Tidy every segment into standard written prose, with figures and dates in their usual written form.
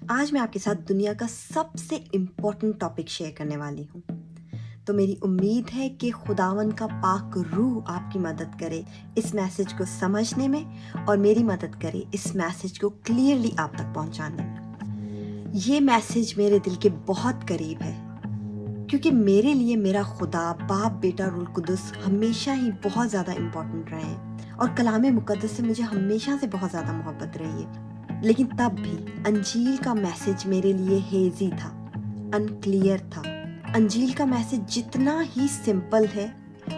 آج میں آپ کے ساتھ دنیا کا سب سے امپورٹنٹ ٹاپک شیئر کرنے والی ہوں۔ تو میری امید ہے کہ خداوند کا پاک روح آپ کی مدد کرے اس میسج کو سمجھنے میں اور میری مدد کرے اس میسج کو کلیئرلی آپ تک پہنچانے میں۔ یہ میسج میرے دل کے بہت قریب ہے کیونکہ میرے لیے میرا خدا، باپ، بیٹا، روح القدس ہمیشہ ہی بہت زیادہ امپورٹنٹ رہے ہیں اور کلام مقدس سے مجھے ہمیشہ سے بہت زیادہ محبت رہی ہے۔ لیکن تب بھی انجیل کا میسج میرے لیے ہیزی تھا، انکلیئر تھا۔ انجیل کا میسج جتنا ہی سمپل ہے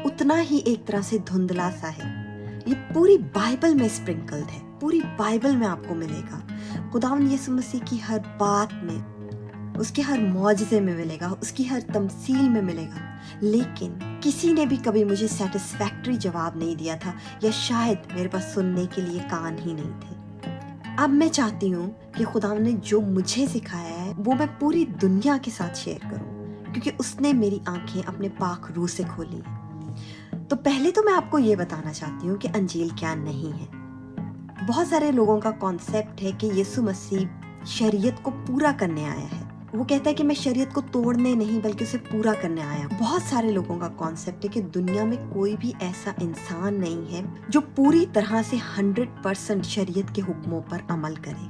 اتنا ہی ایک طرح سے دھندلا سا ہے۔ یہ پوری بائبل میں اسپرنکلڈ ہے، پوری بائبل میں آپ کو ملے گا۔ خداوند یسوع مسیح کی ہر بات میں، اس کے ہر معجزے میں ملے گا، اس کی ہر تمثیل میں ملے گا۔ لیکن کسی نے بھی کبھی مجھے سیٹسفیکٹری جواب نہیں دیا تھا، یا شاید میرے پاس سننے کے لیے کان ہی نہیں تھے۔ اب میں چاہتی ہوں کہ خداوند نے جو مجھے سکھایا ہے وہ میں پوری دنیا کے ساتھ شیئر کروں، کیونکہ اس نے میری آنکھیں اپنے پاک روح سے کھولی ہیں۔ تو پہلے تو میں آپ کو یہ بتانا چاہتی ہوں کہ انجیل کیا نہیں ہے۔ بہت سارے لوگوں کا کانسیپٹ ہے کہ یسوع مسیح شریعت کو پورا کرنے آیا ہے۔ وہ کہتا ہے کہ میں شریعت کو توڑنے نہیں بلکہ اسے پورا کرنے آیا ہوں۔ بہت سارے لوگوں کا کانسیپٹ ہے کہ دنیا میں کوئی بھی ایسا انسان نہیں ہے جو پوری طرح سے 100% شریعت کے حکموں پر عمل کرے،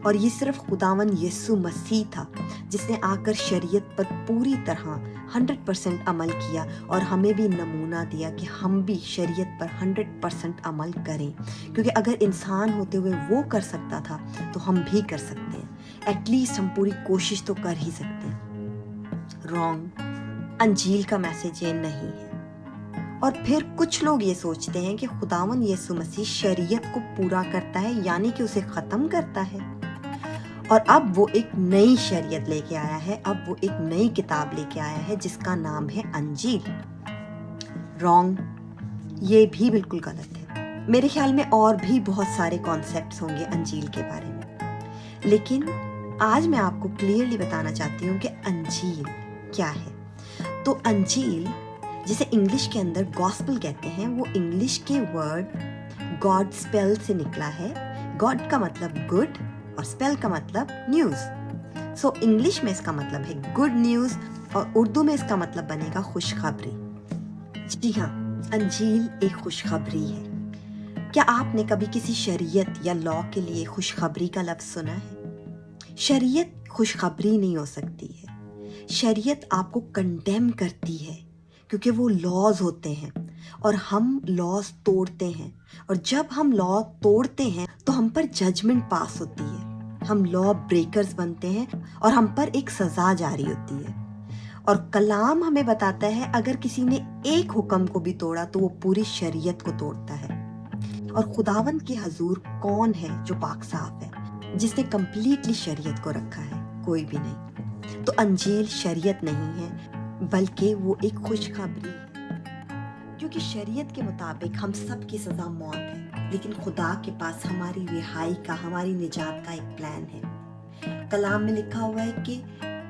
اور یہ صرف خداوند یسوع مسیح تھا جس نے آ کر شریعت پر پوری طرح 100% عمل کیا اور ہمیں بھی نمونہ دیا کہ ہم بھی شریعت پر 100% عمل کریں، کیونکہ اگر انسان ہوتے ہوئے وہ کر سکتا تھا تو ہم بھی کر سکتے ہیں۔ ایٹ لیسٹ ہم پوری کوشش تو کر ہی سکتے ہیں۔ رانگ، انجیل کا میسج یہ نہیں ہے۔ اور پھر کچھ لوگ یہ سوچتے ہیں کہ خداوند یسوع مسیح شریعت کو پورا کرتا ہے، یعنی کہ اسے ختم کرتا ہے، اور اب وہ ایک نئی شریعت لے کے آیا ہے، اب وہ ایک نئی کتاب لے کے آیا ہے جس کا نام ہے انجیل۔ رانگ، یہ بھی بالکل غلط ہے۔ میرے خیال میں اور بھی بہت سارے کانسیپٹس ہوں گے انجیل کے بارے میں، لیکن آج میں آپ کو کلیئرلی بتانا چاہتی ہوں کہ انجیل کیا ہے۔ تو انجیل، جسے انگلش کے اندر گاسپل کہتے ہیں، وہ انگلش کے ورڈ گاڈ اسپیل سے نکلا ہے۔ گاڈ کا مطلب گڈ اور اسپیل کا مطلب نیوز۔ سو انگلش میں اس کا مطلب ہے گڈ نیوز، اور اردو میں اس کا مطلب بنے گا خوشخبری۔ جی ہاں، انجیل ایک خوشخبری ہے۔ کیا آپ نے کبھی کسی شریعت یا لاء کے لیے خوشخبری کا لفظ سنا ہے؟ شریعت خوشخبری نہیں ہو سکتی ہے۔ شریعت آپ کو کنڈیم کرتی ہے کیونکہ وہ لاز ہوتے ہیں اور ہم لاز توڑتے ہیں، اور جب ہم لا توڑتے ہیں تو ہم پر ججمنٹ پاس ہوتی ہے، ہم لا بریکرز بنتے ہیں اور ہم پر ایک سزا جاری ہوتی ہے۔ اور کلام ہمیں بتاتا ہے اگر کسی نے ایک حکم کو بھی توڑا تو وہ پوری شریعت کو توڑتا ہے۔ اور خداوند کے حضور کون ہے جو پاک صاف ہے، جس نے کمپلیٹلی شریعت کو رکھا ہے؟ کوئی بھی نہیں۔ تو انجیل شریعت نہیں ہے بلکہ وہ ایک خوشخبری ہے، کیونکہ شریعت کے مطابق ہم سب کی سزا موت ہے، لیکن خدا کے پاس ہماری رہائی کا، ہماری نجات کا ایک پلان ہے۔ کلام میں لکھا ہوا ہے کہ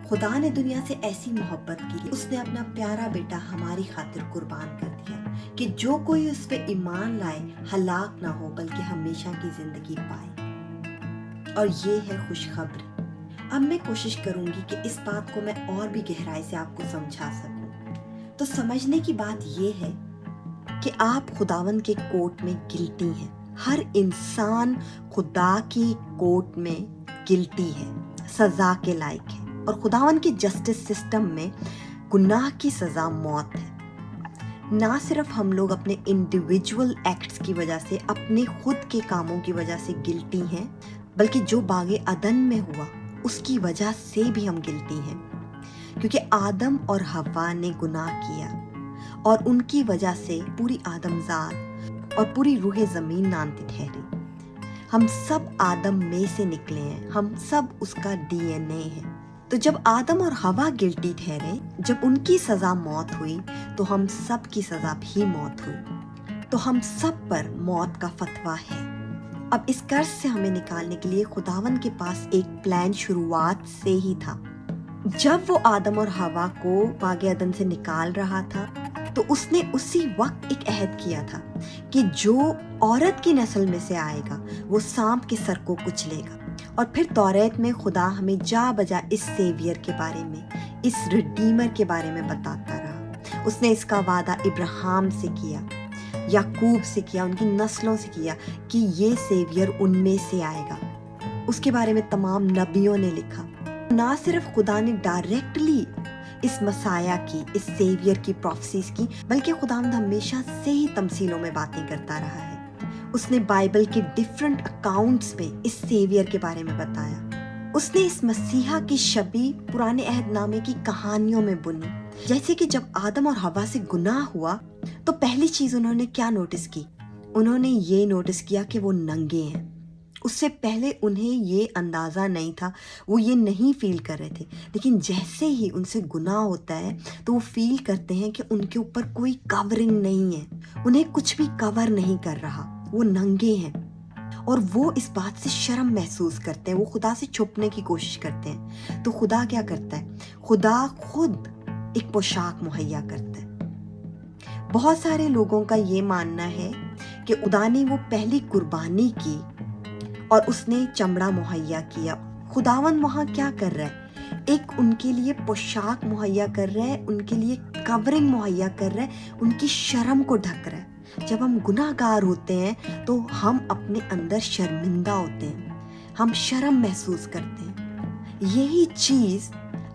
خدا نے دنیا سے ایسی محبت کی، اس نے اپنا پیارا بیٹا ہماری خاطر قربان کر دیا کہ جو کوئی اس پہ ایمان لائے ہلاک نہ ہو بلکہ ہمیشہ کی زندگی پائے۔ اور یہ ہے خوشخبری۔ اب میں کوشش کروں گی کہ اس بات کو میں اور بھی گہرائی سے آپ کو سمجھا سکوں۔ تو سمجھنے کی بات یہ ہے کہ آپ خداوند کے کورٹ میں گلٹی ہیں۔ ہر انسان خدا کی کورٹ میں گلٹی ہے، سزا کے لائق ہے، اور خداوند کے جسٹس سسٹم میں گناہ کی سزا موت ہے۔ نہ صرف ہم لوگ اپنے انڈیویجول ایکٹس کی وجہ سے، اپنے خود کے کاموں کی وجہ سے گلٹی ہیں، بلکہ جو باغ عدن میں ہوا اس کی وجہ سے بھی ہم گلٹی ہیں، کیونکہ آدم اور حوا نے گناہ کیا اور ان کی وجہ سے پوری آدم ذات اور پوری روح زمین نانتی ٹھہری۔ ہم سب آدم میں سے نکلے ہیں، ہم سب اس کا ڈی این اے ہے۔ تو جب آدم اور حوا گلٹی ٹھہرے، جب ان کی سزا موت ہوئی تو ہم سب کی سزا بھی موت ہوئی۔ تو ہم سب پر موت کا فتویٰ ہے۔ اب اس قرض سے ہمیں نکالنے کے لیے خداوند کے پاس ایک پلان شروعات سے ہی تھا۔ جب وہ آدم اور حوا کو باغ عدن سے نکال رہا تھا تو اس نے اسی وقت ایک عہد کیا تھا کہ جو عورت کی نسل میں سے آئے گا وہ سانپ کے سر کو کچلے گا، اور پھر توریت میں خدا ہمیں جا بجا اس سیویئر کے بارے میں، اس ریڈیمر کے بارے میں بتاتا رہا۔ اس نے اس کا وعدہ ابراہیم سے کیا، یعقوب سے کیا، ان کی نسلوں سے کیا کہ یہ سیویئر ان میں سے آئے گا۔ اس کے بارے میں تمام نبیوں نے لکھا۔ نہ صرف خدا نے ڈائریکٹلی اس مسیح کی، اس سیویئر کی پروفیسیز کی، بلکہ خداوند ہمیشہ سے ہی تمثیلوں میں باتیں کرتا رہا ہے۔ اس نے بائبل کے ڈیفرنٹ اکاؤنٹس میں اس سیویئر کے بارے میں بتایا۔ اس نے اس مسیحا کی شبیہ پرانے عہد نامے کی کہانیوں میں بنی۔ جیسے کہ جب آدم اور حوا سے گناہ ہوا تو پہلی چیز انہوں نے کیا نوٹس کی؟ انہوں نے یہ نوٹس کیا کہ وہ ننگے ہیں۔ اس سے پہلے انہیں یہ اندازہ نہیں تھا، وہ یہ نہیں فیل کر رہے تھے، لیکن جیسے ہی ان سے گناہ ہوتا ہے تو وہ فیل کرتے ہیں کہ ان کے اوپر کوئی کورنگ نہیں ہے، انہیں کچھ بھی کور نہیں کر رہا، وہ ننگے ہیں، اور وہ اس بات سے شرم محسوس کرتے ہیں، وہ خدا سے چھپنے کی کوشش کرتے ہیں۔ تو خدا کیا کرتا ہے؟ خدا خود ایک پوشاک مہیا کرتا ہے۔ بہت سارے لوگوں کا یہ ماننا ہے کہ خدا نے وہ پہلی قربانی کی اور اس نے چمڑا مہیا کیا۔ خداوند وہاں کیا کر رہا ہے؟ ایک ان کے لیے پوشاک مہیا کر رہا ہے، ان کے لیے کورنگ مہیا کر رہا ہے، ان کی شرم کو ڈھک رہا ہے۔ جب ہم گناہ گار ہوتے ہیں تو ہم اپنے اندر شرمندہ ہوتے ہیں، ہم شرم محسوس کرتے ہیں۔ یہی چیز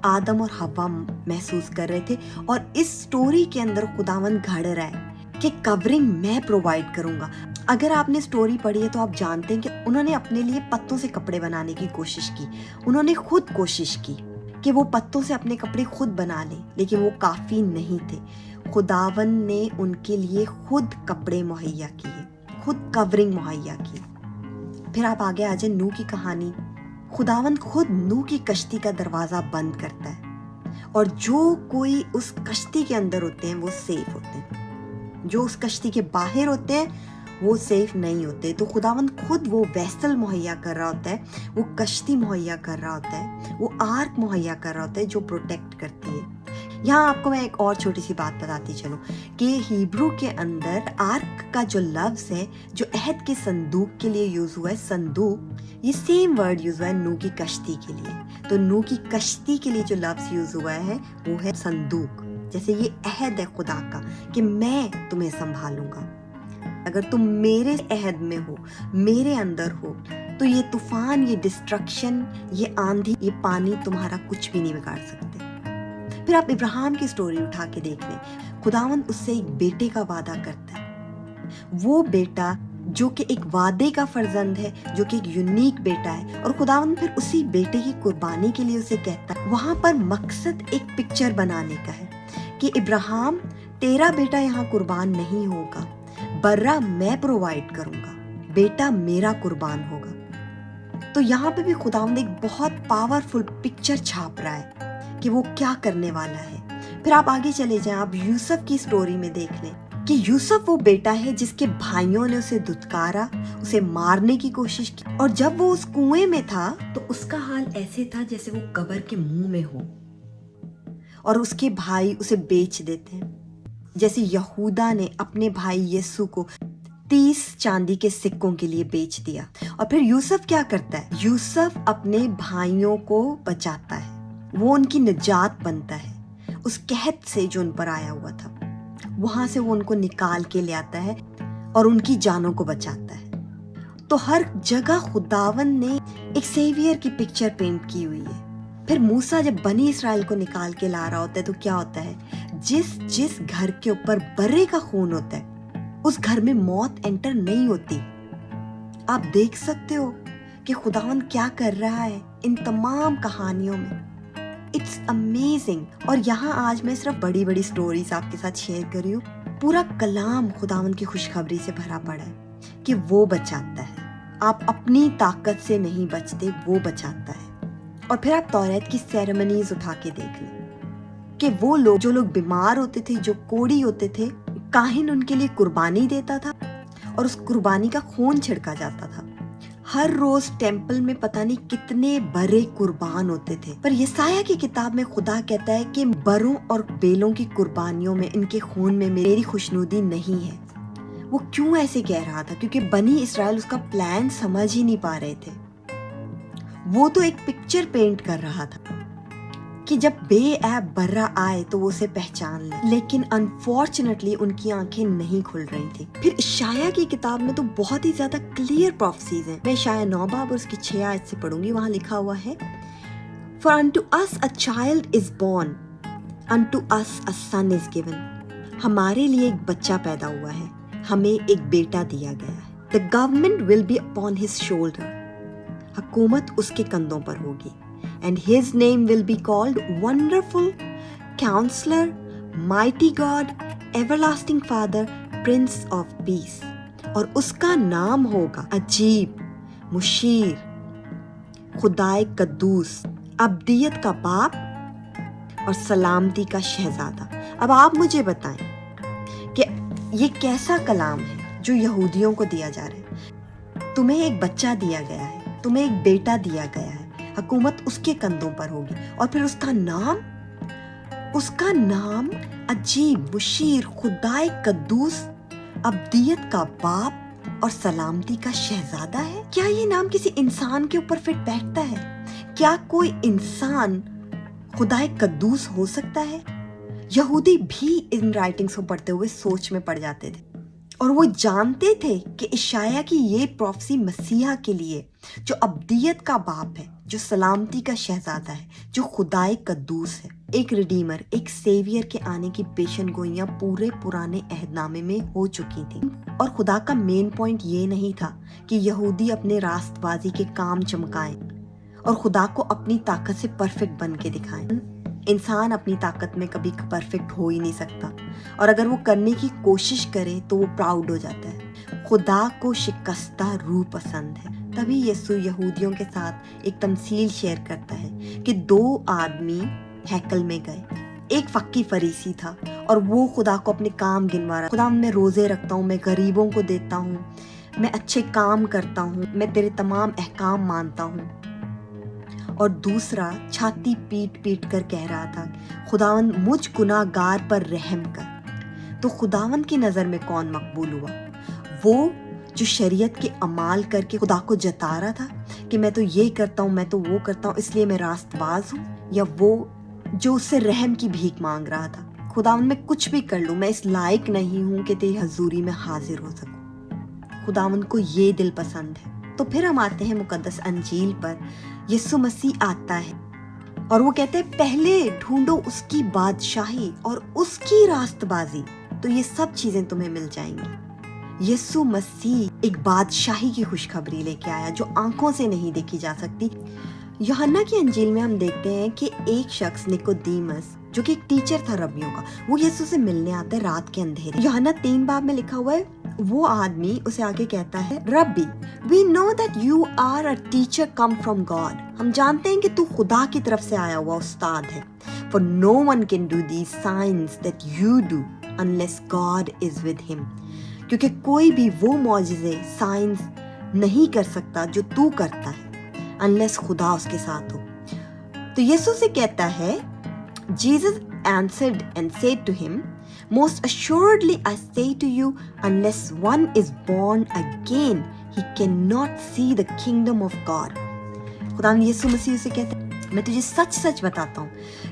آدم اور حوا محسوس کر رہے تھے، اور اس سٹوری کے اندر خداوند گھڑ رہا ہے کہ کورنگ میں پرووائڈ کروں گا۔ اگر آپ نے سٹوری پڑھی ہے تو آپ جانتے ہیں کہ انہوں نے اپنے لیے پتوں سے کپڑے بنانے کی کوشش کی، انہوں نے خود کوشش کی کہ وہ پتوں سے اپنے کپڑے خود بنا لیں، لیکن وہ کافی نہیں تھے۔ خداوند نے ان کے لیے خود کپڑے مہیا کیے، خود کورنگ مہیا کی۔ پھر آپ آگے آ جائیں نوح کی کہانی۔ خداوند خود نوح کی کشتی کا دروازہ بند کرتا ہے، اور جو کوئی اس کشتی کے اندر ہوتے ہیں وہ سیف ہوتے ہیں، جو اس کشتی کے باہر ہوتے ہیں وہ سیف نہیں ہوتے۔ تو خداوند خود وہ ویسل مہیا کر رہا ہوتا ہے، وہ کشتی مہیا کر رہا ہوتا ہے، وہ آرک مہیا کر رہا ہوتا ہے جو پروٹیکٹ کرتی ہے۔ یہاں آپ کو میں ایک اور چھوٹی سی بات بتاتی چلوں کہ ہیبرو کے اندر آرک کا جو لفظ ہے، جو عہد کے صندوق کے لیے یوز ہوا ہے، صندوق، یہ سیم ورڈ یوز ہوا ہے نوح کی کشتی کے لیے۔ تو نوح کی کشتی کے لیے جو لفظ یوز ہوا ہے وہ ہے صندوق۔ جیسے یہ عہد ہے خدا کا کہ میں تمہیں سنبھالوں گا، اگر تم میرے عہد میں ہو، میرے اندر ہو، تو یہ طوفان، یہ ڈسٹرکشن، یہ آندھی، یہ پانی تمہارا کچھ بھی نہیں بگاڑ سکتے۔ پھر آپ ابراہیم کی سٹوری اٹھا کے دیکھ لیں، خداوند اس سے ایک بیٹے کا وعدہ کرتا ہے، وہ بیٹا جو کہ ایک وعدے کا فرزند ہے، جو کہ ایک یونیک بیٹا ہے، اور خداوند پھر اسی بیٹے کی قربانی کے لیے اسے کہتا ہے۔ وہاں پر مقصد ایک پکچر بنانے کا ہے کہ ابراہیم، تیرا بیٹا یہاں قربان نہیں ہوگا، برہ میں پرووائڈ کروں گا، بیٹا میرا قربان ہوگا۔ تو یہاں پہ بھی خداوند ایک بہت پاورفل پکچر چھاپ رہا ہے کہ وہ کیا کرنے والا ہے۔ پھر آپ آگے چلے جائیں، آپ یوسف کی سٹوری میں دیکھ لیں کہ یوسف وہ بیٹا ہے جس کے بھائیوں نے اسے دھتکارا، اسے مارنے کی کوشش کی، اور جب وہ اس کنویں میں تھا تو اس کا حال ایسے تھا جیسے وہ قبر کے منہ میں ہو، اور اس کے بھائی اسے بیچ دیتے ہیں، جیسے یہودا نے اپنے بھائی یسوع کو 30 چاندی کے سکوں کے لیے بیچ دیا۔ اور پھر یوسف کیا کرتا ہے؟ یوسف اپنے بھائیوں کو بچاتا ہے، وہ ان کی نجات بنتا ہے، اس قحط سے جو ان پر آیا ہوا تھا وہاں سے وہ ان کو نکال کے لے آتا ہے اور ان کی جانوں کو بچاتا ہے۔ تو ہر جگہ خداوند نے ایک سیویئر کی پکچر پینٹ کی ہوئی ہے۔ پھر موسیٰ جب بنی اسرائیل کو نکال کے لا رہا ہوتا ہے تو کیا ہوتا ہے؟ جس گھر کے اوپر برے کا خون ہوتا ہے اس گھر میں موت انٹر نہیں ہوتی۔ آپ دیکھ سکتے ہو کہ خداوند کیا کر رہا ہے ان تمام کہانیوں میں۔ It's amazing. اور یہاں آج میں صرف بڑی بڑی سٹوریز آپ کے ساتھ شیئر کر رہی ہوں، پورا کلام خداوند کی خوشخبری سے بھرا پڑا ہے کہ وہ بچاتا ہے، آپ اپنی طاقت سے نہیں بچتے، وہ بچاتا ہے۔ اور پھر آپ توریت کی سیریمنیز اٹھا کے دیکھ لیں کہ وہ لوگ جو لوگ بیمار ہوتے تھے، جو کوڑی ہوتے تھے، کاہن ان کے لیے قربانی دیتا تھا اور اس قربانی کا خون چھڑکا جاتا تھا۔ ہر روز ٹیمپل میں پتہ نہیں کتنے برے قربان ہوتے تھے، پر یسایہ کی کتاب میں خدا کہتا ہے کہ بروں اور بیلوں کی قربانیوں میں، ان کے خون میں میری خوشنودی نہیں ہے۔ وہ کیوں ایسے کہہ رہا تھا؟ کیونکہ بنی اسرائیل اس کا پلان سمجھ ہی نہیں پا رہے تھے۔ वो तो एक पिक्चर पेंट कर रहा था कि जब बेऐब बर्रा आए तो वो उसे पहचान ले, लेकिन अनफॉर्चुनेटली उनकी आंखें नहीं खुल रही थी। फिर इशाया की किताब में तो बहुत ही ज्यादा क्लियर प्रोफेसीज हैं। मैं इशाया 9 बाब और उसकी 6 आयत से पढ़ूंगी। वहां लिखा हुआ है, For unto us a child is born, unto us a son is given. हमारे लिए एक बच्चा पैदा हुआ है, हमें एक बेटा दिया गया है। The government will be upon his shoulder. हुकूमत उसके कंधों पर होगी। And his name will be called Wonderful, Counselor, Mighty God, Everlasting Father, Prince of Peace. और उसका नाम होगा अजीब, मुशीर, खुदाए कद्दूस, अब्दियत का बाप और सलामती का शहजादा। अब आप मुझे बताएं कि ये कैसा कलाम है जो यहूदियों को दिया जा रहा है। तुम्हें एक बच्चा दिया गया है, तुम्हें एक बेटा दिया गया है, हुकूमत उसके कंधों पर होगी, और फिर उसका नाम अजीब, मुशीर, खुदाए कद्दूस, अब्दियत का बाप और सलामती का शहजादा है। क्या ये नाम किसी इंसान के ऊपर फिट बैठता है? क्या कोई इंसान खुदाए कद्दूस हो सकता है? यहूदी भी इन राइटिंग्स को पढ़ते हुए सोच में पड़ जाते थे, और वो जानते थे कि इशाया की ये प्रोफेसी मसीहा के लिए, जो अब्दियत का बाप है, जो सलामती का शहजादा है, जो खुदाए कद्दूस है, एक रिडीमर, एक सेवियर के आने की पेशन गोइयां पूरे पुराने अहदनामे में हो चुकी थी। और खुदा का मेन पॉइंट ये नहीं था कि यहूदी अपने रास्तबाजी के काम चमकाएं और खुदा को अपनी ताकत से परफेक्ट बन के दिखाएं। इंसान अपनी ताकत में कभी परफेक्ट हो ही नहीं सकता, और अगर वो करने की कोशिश करे तो वो प्राउड हो जाता है। खुदा को शिकस्ता रूह पसंद है। तभी यीशु यहूदियों के साथ एक तमसील शेयर करता है कि 2 आदमी हैकल में गए। एक फक्की फरीसी था और वो खुदा को अपने काम गिनवा रहा। खुदा, मैं रोजे रखता हूँ, मैं गरीबों को देता हूँ, मैं अच्छे काम करता हूँ, मैं तेरे तमाम अहकाम मानता हूँ। और दूसरा छाती पीट पीट कर कह रहा था, खुदावन मुझ गुनाहगार पर रहम कर। तो खुदावन की नज़र में कौन मकबूल हुआ? वो जो शरीयत के अमाल करके खुदा को जता रहा था कि मैं तो ये करता हूँ, मैं तो वो करता हूँ, इसलिए मैं रास्तबाज हूँ, या वो जो उससे रहम की भीख मांग रहा था, खुदावन मैं कुछ भी कर लूँ, मैं इस लायक नहीं हूँ कि तेरी हजूरी में हाजिर हो सकूँ। खुदावन को ये दिल पसंद है। तो फिर हम आते हैं मुकद्दस अंजील पर। यीशु मसीह आता है और वो कहते हैं, पहले ढूंढो उसकी बादशाही और उसकी रास्तबाजी, तो ये सब चीजें तुम्हें मिल जाएंगी। यीशु मसीह एक बादशाही की खुशखबरी लेके आया जो आंखों से नहीं देखी जा सकती। यूहन्ना की अंजील में हम देखते हैं कि एक शख्स निकोदीमस, जो कि एक टीचर था रबियों का, वो यीशु से मिलने आता है रात के अंधेरे। यूहन्ना 3 बाब में लिखा हुआ है, वो आदमी उसे आके कहता है, rabbi, we know that you are a teacher come from God. हम जानते हैं कि तू खुदा की तरफ से आया हुआ उस्ताद है। For no one can do these science that you do unless God is with him. क्योंकि कोई भी वो मौजिज़े, साइंस नहीं कर सकता जो तू करता है अनलेस खुदा उसके साथ हो। तो यीशु से कहता है, Jesus answered and said to him, most assuredly I say to you, unless one is born again, he cannot see the kingdom of God. खुदा यीशु मसीह से कहते हैं, मैं तुझे सच सच बताता हूँ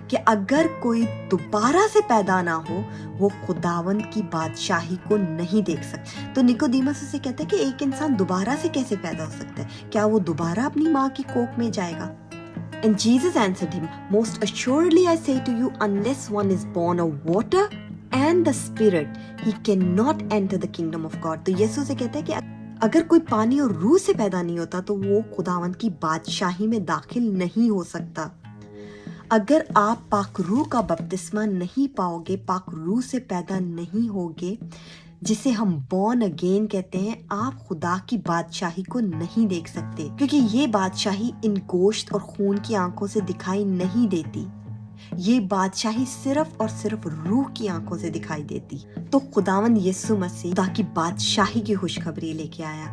कि अगर कोई दोबारा से पैदा ना हो, वो खुदावंद की बादशाही को नहीं देख सकता। तो निकोदीमस उसे कहता है कि एक इंसान दोबारा से कैसे पैदा हो सकता है? क्या वो दोबारा अपनी माँ की कोख में जाएगा? And Jesus answered him, most assuredly I say to you, unless one is born of water and the Spirit, he cannot enter the kingdom of God. तो यीशु से कहता है कि अगर कोई पानी और रूह से पैदा नहीं होता तो वो खुदावंद की बादशाही में दाखिल नहीं हो सकता। अगर आप पाक रूह का बपतिस्मा नहीं पाओगे, पाक रूह से पैदा नहीं होगे, जिसे हम बॉर्न अगेन कहते हैं, आप खुदा की बादशाही को नहीं देख सकते, क्योंकि ये बादशाही इन गोश्त और खून की आंखों से दिखाई नहीं देती। ये बादशाही सिर्फ और सिर्फ रूह की आंखों से दिखाई देती। तो खुदावंद यीशु मसीह खुदा की बादशाही की खुशखबरी लेके आया।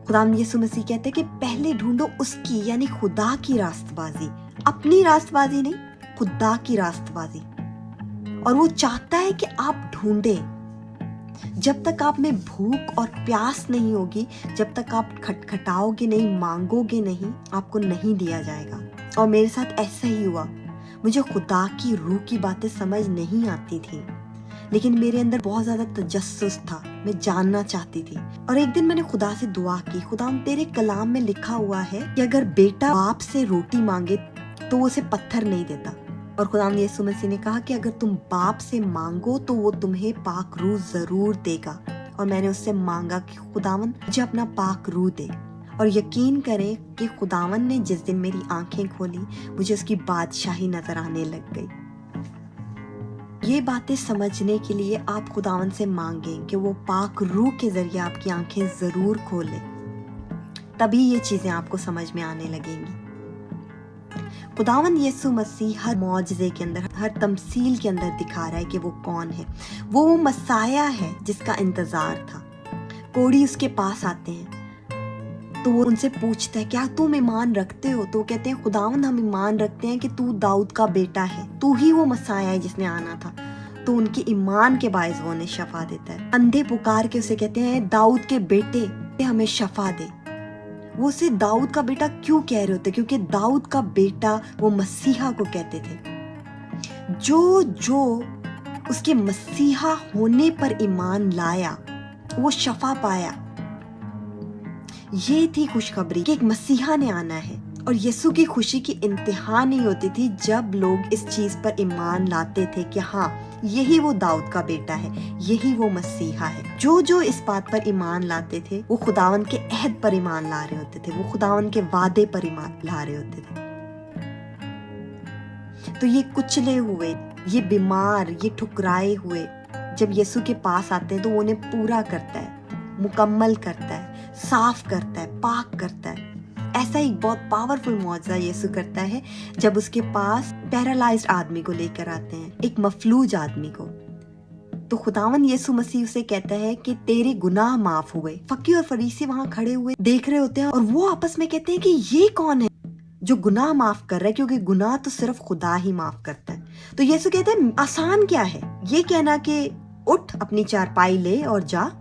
खुदावंद यीशु मसीह कहते हैं कि पहले ढूंढो उसकी, यानी खुदा की रास्तबाजी, अपनी रास्तबाजी नहीं, खुदा की रास्तबाजी। और वो चाहता है कि आप ढूंढे। जब तक आप में भूख और प्यास नहीं होगी, जब तक आप खटखटाओगे नहीं, मांगोगे नहीं, आपको नहीं दिया जाएगा। और मेरे साथ ऐसा ही हुआ। मुझे खुदा की रूह की बातें समझ नहीं आती थी, लेकिन मेरे अंदर बहुत ज़्यादा तजस्सुस था, मैं जानना चाहती थी। और एक दिन मैंने खुदा से दुआ की, खुदा तेरे कलाम में लिखा हुआ है कि अगर बेटा बाप से रोटी मांगे तो वो उसे पत्थर नहीं देता। और खुदा यीशु मसीह ने कहा कि अगर तुम बाप से मांगो तो वो तुम्हें पाक रूह जरूर देगा। और मैंने उससे मांगा कि खुदावन मुझे अपना पाक रूह दे। और यकीन करें कि खुदावन ने जिस दिन मेरी आंखें खोली, मुझे उसकी बादशाही नजर आने लग गई। ये बातें समझने के लिए आप खुदावन से मांगें कि वो पाक रूह के जरिए आपकी आंखें जरूर खोले, तभी ये चीजें आपको समझ में आने लगेंगी। खुदावन यीशु मसीह हर मौजज़े के अंदर, हर तमसील के अंदर दिखा रहा है कि वो कौन है। वो मसाया है जिसका इंतजार था। कोढ़ी उसके पास आते हैं तो वो उनसे पूछता है क्या तुम ईमान रखते हो? तो कहते हैं खुदावन हम ईमान रखते हैं कि तू दाऊद का बेटा है, तू ही वो मसाया है जिसने आना था। तो उनके ईमान के बायस वो उन्हें शफा देता है। अंधे पुकार के उसे कहते हैं दाऊद के बेटे हमें शफा दे। वो उसे दाऊद का बेटा क्यों कह रहे होते? क्योंकि दाऊद का बेटा वो मसीहा को कहते थे। जो उसके मसीहा होने पर ईमान लाया वो शफा पाया। ये थी खुशखबरी कि एक मसीहा ने आना है। और यीशु की खुशी की इंतहा नहीं होती थी जब लोग इस चीज पर ईमान लाते थे कि हाँ यही वो दाऊद का बेटा है, यही वो मसीहा है। जो इस बात पर ईमान लाते थे वो खुदावन के अहद पर ईमान ला रहे होते थे, वो खुदावन के वादे पर ईमान ला रहे होते थे। तो ये कुचले हुए, ये बीमार, ये ठुकराए हुए जब यीशु के पास आते हैं तो वो उन्हें पूरा करता है, मुकम्मल करता है, साफ करता है, पाक करता है। ऐसा एक बहुत पावरफुल मौजज़ा यीशु करता है जब उसके पास पैरालाइज्ड आदमी को लेकर आते हैं, एक मफलूज आदमी को। तो खुदावन यीशु मसीह उसे कहता है कि तेरे गुनाह माफ हुए। फकीर और फरीसी वहां खड़े हुए देख रहे होते हैं और वो आपस में कहते हैं कि ये कौन है जो गुनाह माफ कर रहा है, क्योंकि गुनाह तो सिर्फ खुदा ही माफ करता है। तो यीशु कहते हैं आसान क्या है ये कहना कि उठ अपनी चारपाई ले और जा,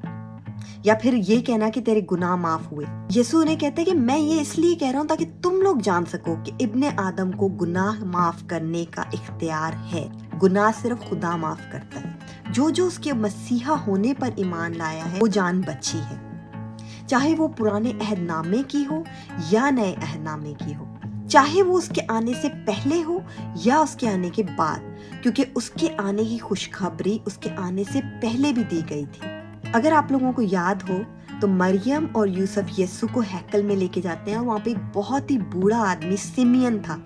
या फिर ये कहना कि तेरे गुनाह माफ हुए। यीशु ने कहते हैं कि मैं ये इसलिए कह रहा हूँ ताकि तुम लोग जान सको कि इब्ने आदम को गुनाह माफ करने का इख्तियार है। गुनाह सिर्फ खुदा माफ करता है। जो उसके मसीहा होने पर ईमान लाया है वो जान बची है, चाहे वो पुराने अहदनामे की हो या नए अहदनामे की हो, चाहे वो उसके आने से पहले हो या उसके आने के बाद, क्योंकि उसके आने की खुशखबरी उसके आने से पहले भी दी गई थी। अगर आप लोगों को याद हो तो मरियम और यूसुफ यीशु को हैकल में लेके जाते हैं। वहाँ पे एक बहुत ही बूढ़ा आदमी सिमियन था।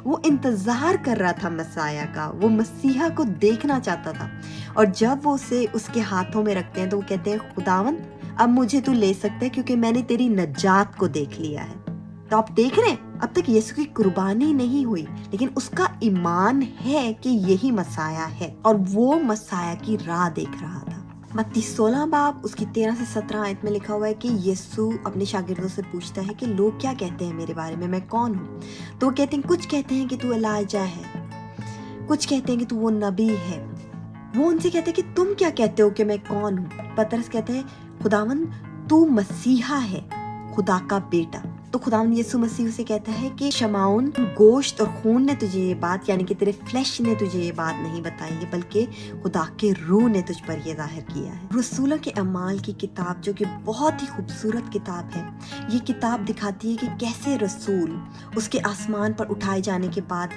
वो इंतजार कर रहा था मसाया का, वो मसीहा को देखना चाहता था। और जब वो उसे उसके हाथों में रखते हैं तो वो कहते हैं खुदावन अब मुझे तू ले सकता है क्योंकि मैंने तेरी नजात को देख लिया है। तो आप देख रहे हैं अब तक यीशु की कुर्बानी नहीं हुई, लेकिन उसका ईमान है कि यही मसाया है और वो मसाया की राह देख रहा था। मत्ती 16 बाब उसकी 13 से 17 आयत में लिखा हुआ है कि यीशु अपने शागिर्दों से पूछता है कि लोग क्या कहते हैं मेरे बारे में, मैं कौन हूँ? तो वो कहते हैं कुछ कहते हैं कि तू एलाइजा है, कुछ कहते हैं कि तू वो नबी है। वो उनसे कहते हैं कि तुम क्या कहते हो कि मैं कौन हूँ? पतरस कहते हैं खुदावन तू मसीहा है, खुदा का बेटा। तो खुदावन यीशु मसीह से कहता है कि शमाउन गोश्त और खून ने तुझे ये बात, यानी कि तेरे फ्लैश ने तुझे ये बात नहीं बताई है, बल्कि खुदा के रूह ने तुझ पर ये जाहिर किया है। रसूलों के अमाल की किताब जो कि बहुत ही खूबसूरत किताब है, ये किताब दिखाती है कि कैसे रसूल उसके आसमान पर उठाए जाने के बाद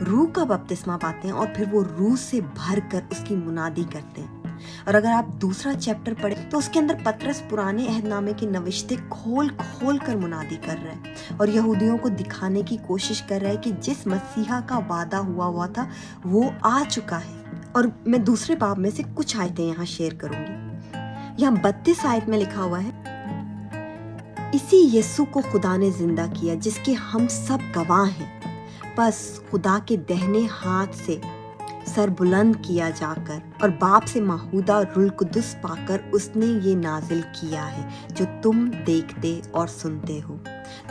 रूह का बपतिस्मा पाते हैं और फिर वो रूह से भर कर उसकी मुनादी करते हैं। और अगर आप दूसरा चैप्टर पढ़ें तो उसके अंदर पतरस पुराने अहदनामे की नविश्ते खोल कर मुनादी कर रहा है और यहूदियों को दिखाने की कोशिश कर रहा है कि जिस मसीहा का वादा हुआ था वो आ चुका है। और मैं दूसरे बाब में से कुछ आयतें यहाँ शेयर करूंगी। यहाँ 32 आयत में लिखा हुआ है, इसी यीशु को खुदा ने जिंदा किया जिसके हम सब गवाह हैं, बस खुदा के दाहिने हाथ से सर बुलंद किया जाकर और बाप से माहूदा रुल कुदस पाकर उसने ये नाजिल किया है जो तुम देखते और सुनते हो।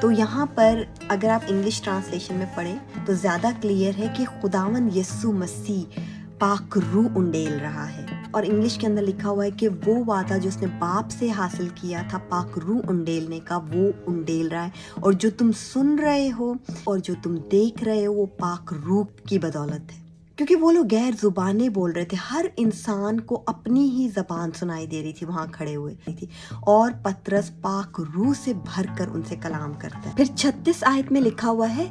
तो यहाँ पर अगर आप इंग्लिश ट्रांसलेशन में पढ़ें तो ज़्यादा क्लियर है कि खुदावन यीशु मसीह पाक रूह उंडेल रहा है। और इंग्लिश के अंदर लिखा हुआ है कि वो वादा जो उसने बाप से हासिल किया था पाक रूह उंडेलने का, वो उंडेल रहा है। और जो तुम सुन रहे हो और जो तुम देख रहे हो वो पाक रूह की बदौलत है। क्योंकि वो लोग गैर जुबानें बोल रहे थे, हर इंसान को अपनी ही जबान सुनाई दे रही थी वहां खड़े हुए थी। और पतरस पाक रूह से भरकर उनसे कलाम करता है। फिर 36 आयत में लिखा हुआ है,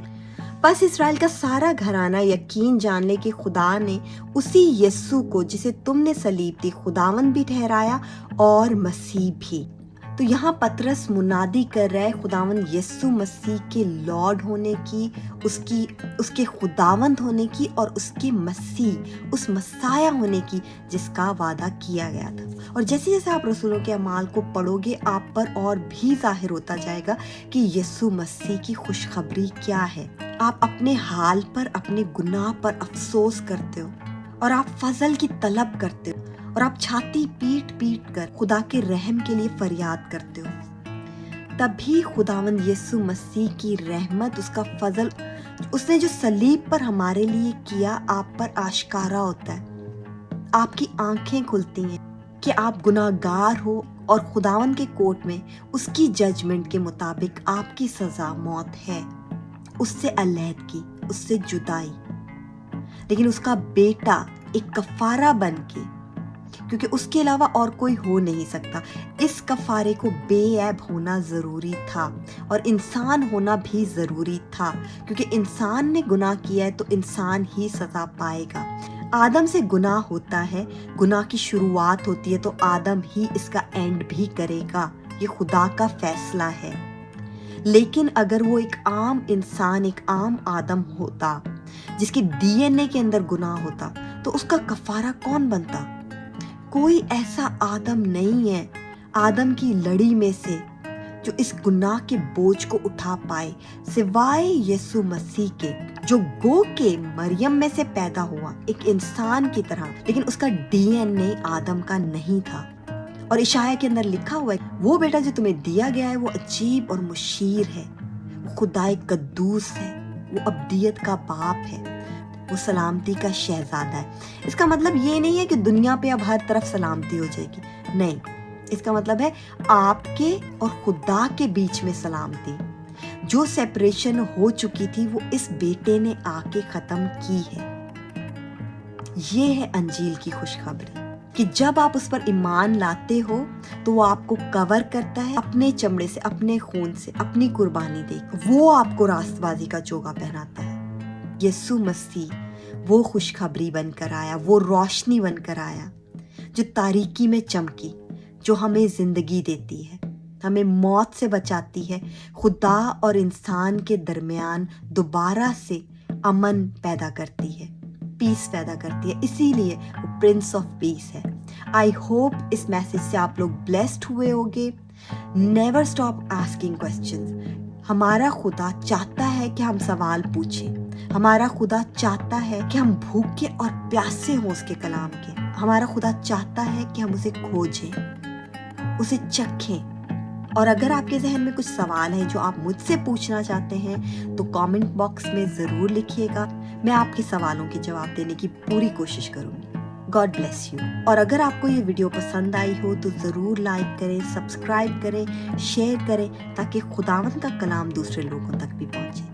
बस इसराइल का सारा घराना यकीन जान ले कि खुदा ने उसी यीशु को जिसे तुमने सलीब दी खुदावन भी ठहराया और मसीह भी। तो यहाँ पतरस मुनादी कर रहा है खुदावन यीशु मसीह के लॉर्ड होने की, उसके खुदावंद होने की और उसके मसीह, उस मसाया होने की जिसका वादा किया गया था। और जैसे जैसे आप रसूलों के अमाल को पढ़ोगे आप पर और भी जाहिर होता जाएगा कि यीशु मसीह की खुशखबरी क्या है। आप अपने हाल पर, अपने गुनाह पर अफसोस करते हो और आप फजल की तलब करते हो और आप छाती पीट पीट कर खुदा के रहम के लिए फरियाद करते हो। तभी खुदावंद यीशु मसीह की रहमत, उसका फजल, उसने जो सलीब पर हमारे लिए किया आप पर आश्कारा होता है। आपकी आंखें खुलती हैं कि आप गुनाहगार हो और खुदावंद के कोर्ट में उसकी जजमेंट के मुताबिक आपकी सजा मौत है, उससे अलहदगी, उससे जुदाई। लेकिन उसका बेटा एक कफारा बनके, क्योंकि उसके अलावा और कोई हो नहीं सकता, इस कफारे को बेऐब होना ज़रूरी था और इंसान होना भी ज़रूरी था। क्योंकि इंसान ने गुनाह किया है तो इंसान ही सज़ा पाएगा। आदम से गुनाह होता है, गुनाह की शुरुआत होती है तो आदम ही इसका एंड भी करेगा, ये खुदा का फैसला है। लेकिन अगर वो एक आम इंसान, एक आम आदम होता जिसके डीएनए के अंदर गुनाह होता, तो उसका कफारा कौन बनता? कोई ऐसा आदम नहीं है आदम की लड़ी में से जो इस गुनाह के बोझ को उठा पाए, सिवाय यीशु मसीह के, जो गो के मरियम में से पैदा हुआ एक इंसान की तरह, लेकिन उसका डीएनए आदम का नहीं था। और इशाया के अंदर लिखा हुआ है, वो बेटा जो तुम्हें दिया गया है वो अजीब और मुशीर है, वो खुदाए कद्दूस है, वो अब्दियत का बाप है, वो सलामती का शहजादा है। इसका मतलब ये नहीं है कि दुनिया पे अब हर तरफ सलामती हो जाएगी, नहीं। इसका मतलब है आपके और खुदा के बीच में सलामती। जो सेपरेशन हो चुकी थी वो इस बेटे ने आके खत्म की है। ये है अंजील की खुशखबरी कि जब आप उस पर ईमान लाते हो तो वो आपको कवर करता है अपने चमड़े से, अपने खून से, अपनी कुर्बानी दे। वो आपको रास्तबाजी का जोगा पहनाता है। यीशु मसीह वो खुशखबरी बनकर आया, वो रोशनी बनकर आया जो तारीकी में चमकी, जो हमें जिंदगी देती है, हमें मौत से बचाती है, खुदा और इंसान के दरमियान दोबारा से अमन पैदा करती है, पीस पैदा करती है। इसीलिए वो प्रिंस ऑफ पीस है। आई होप इस मैसेज से आप लोग ब्लेस्ड हुए होंगे। Never stop asking questions. हमारा खुदा चाहता है कि हम सवाल पूछें। हमारा खुदा चाहता है कि हम भूखे और प्यासे हों उसके कलाम के। हमारा खुदा चाहता है कि हम उसे खोजें, उसे चखें। और अगर आपके जहन में कुछ सवाल हैं जो आप मुझसे पूछना चाहते हैं तो कमेंट बॉक्स में ज़रूर लिखिएगा। मैं आपके सवालों के जवाब देने की पूरी कोशिश करूँगी। God bless you. और अगर आपको ये वीडियो पसंद आई हो तो ज़रूर लाइक करें, सब्सक्राइब करें, शेयर करें, ताकि खुदावंद का कलाम दूसरे लोगों तक भी पहुँचे।